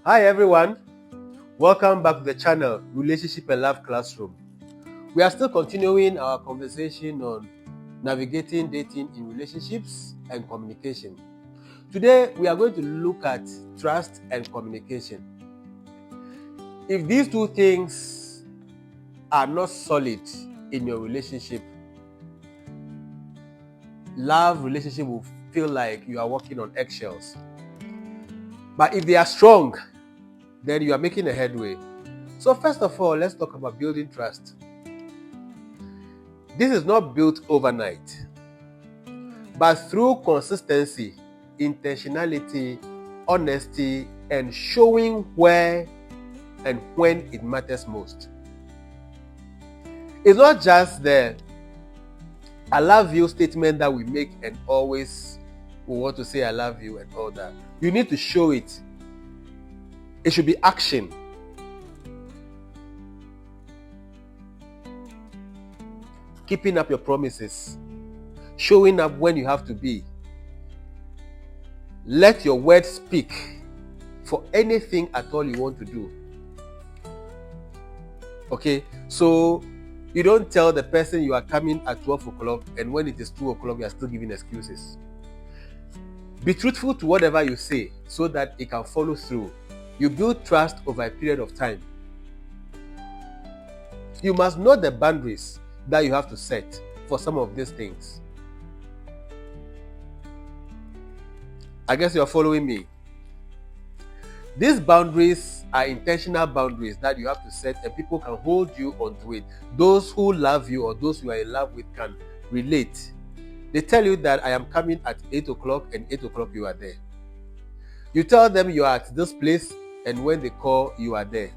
Hi everyone, welcome back to the channel Relationship and Love Classroom. We are still continuing our conversation on navigating dating in relationships and communication. Today we are going to look at trust and communication. If these two things are not solid in your relationship, relationship will feel like you are walking on eggshells. But if they are strong, then you are making a headway. So first of all, let's talk about building trust. This is not built overnight, but through consistency, intentionality, honesty, and showing where and when it matters most. It's not just the I love you statement that we make and always we want to say I love you and all that. You need to show it. It should be action. Keeping up your promises. Showing up when you have to be. Let your words speak for anything at all you want to do. Okay, so you don't tell the person you are coming at 12 o'clock and when it is 2 o'clock, you are still giving excuses. Be truthful to whatever you say so that it can follow through. You build trust over a period of time. You must know the boundaries that you have to set for some of these things. I guess you're following me. These boundaries are intentional boundaries that you have to set and people can hold you onto it. Those who love you or those you are in love with can relate. They tell you that I am coming at 8 o'clock and 8 o'clock you are there. You tell them you are at this place and when they call, you are there.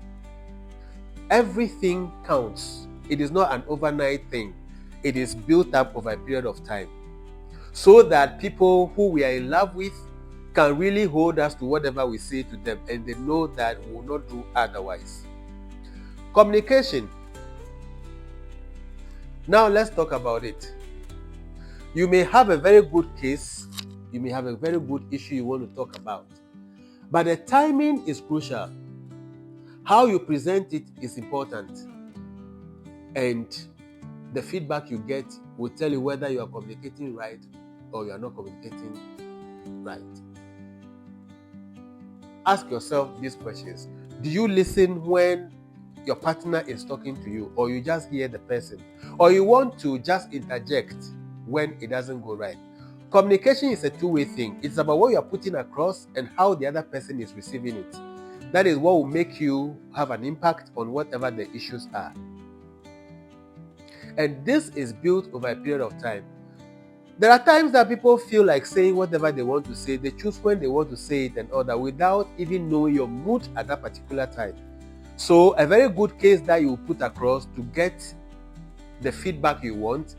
Everything counts. It is not an overnight thing. It is built up over a period of time so that people who we are in love with can really hold us to whatever we say to them and they know that we will not do otherwise. Communication. Now let's talk about it. You may have a very good case, you may have a very good issue you want to talk about, but the timing is crucial. How you present it is important, and the feedback you get will tell you whether you are communicating right or you are not communicating right. Ask yourself these questions. Do you listen when your partner is talking to you, or you just hear the person, or you want to just interject when it doesn't go right? Communication is a two-way thing. It's about what you are putting across and how the other person is receiving it. That is what will make you have an impact on whatever the issues are. And this is built over a period of time. There are times that people feel like saying whatever they want to say. They choose when they want to say it and all that without even knowing your mood at that particular time. So a very good case that you put across to get the feedback you want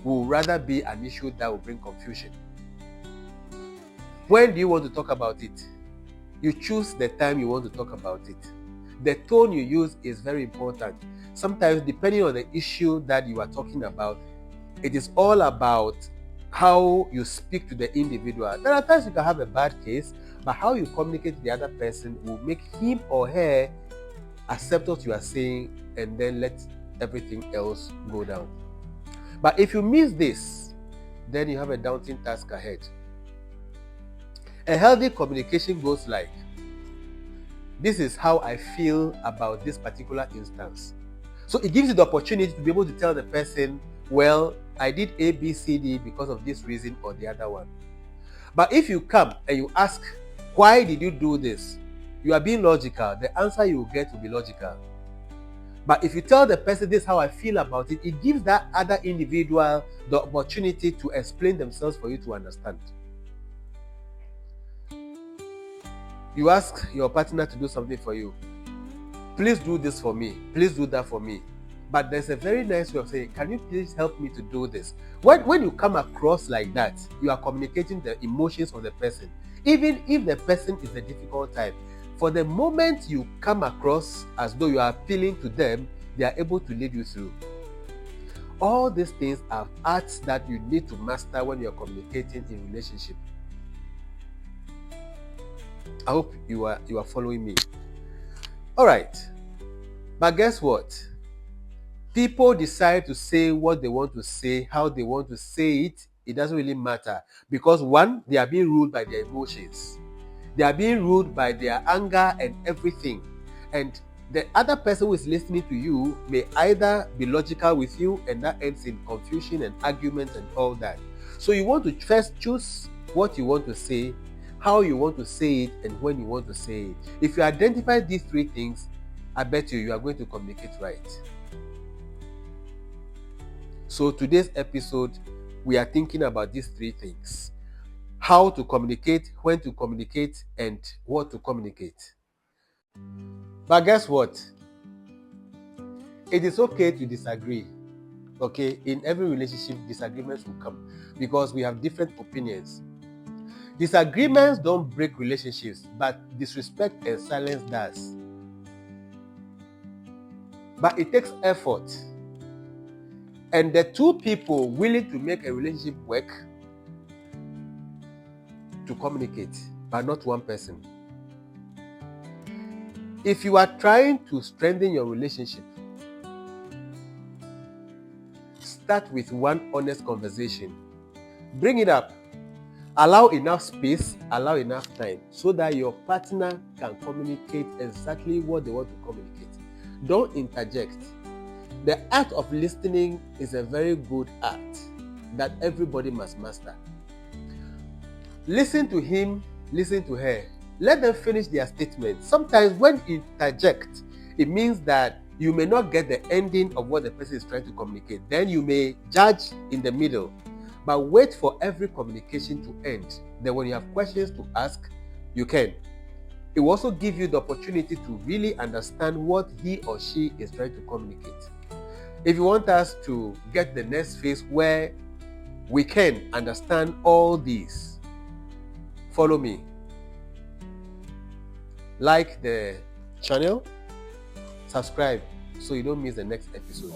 will rather be an issue that will bring confusion. When do you want to talk about it? You choose the time you want to talk about it. The tone you use is very important. Sometimes, depending on the issue that you are talking about, it is all about how you speak to the individual. There are times you can have a bad case, but how you communicate to the other person will make him or her accept what you are saying and then let everything else go down. But if you miss this, then you have a daunting task ahead. A healthy communication goes like, this is how I feel about this particular instance. So it gives you the opportunity to be able to tell the person, well, I did A, B, C, D because of this reason or the other one. But if you come and you ask, why did you do this? You are being logical. The answer you will get will be logical. But if you tell the person this is how I feel about it, it gives that other individual the opportunity to explain themselves for you to understand. You ask your partner to do something for you. Please do this for me. Please do that for me. But there's a very nice way of saying, can you please help me to do this? When you come across like that, you are communicating the emotions of the person. Even if the person is a difficult type, for the moment you come across as though you are appealing to them, they are able to lead you through. All these things are arts that you need to master when you are communicating in relationship. I hope you are following me. All right. But guess what? People decide to say what they want to say, how they want to say it. It doesn't really matter because one, they are being ruled by their emotions. They are being ruled by their anger and everything. And the other person who is listening to you may either be logical with you, and that ends in confusion and argument and all that. So you want to first choose what you want to say, how you want to say it, and when you want to say it. If you identify these three things, I bet you are going to communicate right. So today's episode, we are thinking about these three things: how to communicate, when to communicate, and what to communicate. But guess what? It is okay to disagree. Okay, in every relationship, disagreements will come because we have different opinions. Disagreements don't break relationships, but disrespect and silence does. But it takes effort. And the two people willing to make a relationship work to communicate, but not one person. If you are trying to strengthen your relationship, start with one honest conversation. Bring it up. Allow enough space, allow enough time so that your partner can communicate exactly what they want to communicate. Don't interject. The art of listening is a very good art that everybody must master. Listen to him, listen to her. Let them finish their statement. Sometimes when you interject, it means that you may not get the ending of what the person is trying to communicate. Then you may judge in the middle. But wait for every communication to end. Then when you have questions to ask, you can. It will also give you the opportunity to really understand what he or she is trying to communicate. If you want us to get the next phase where we can understand all these, follow me. Like the channel, subscribe so you don't miss the next episode.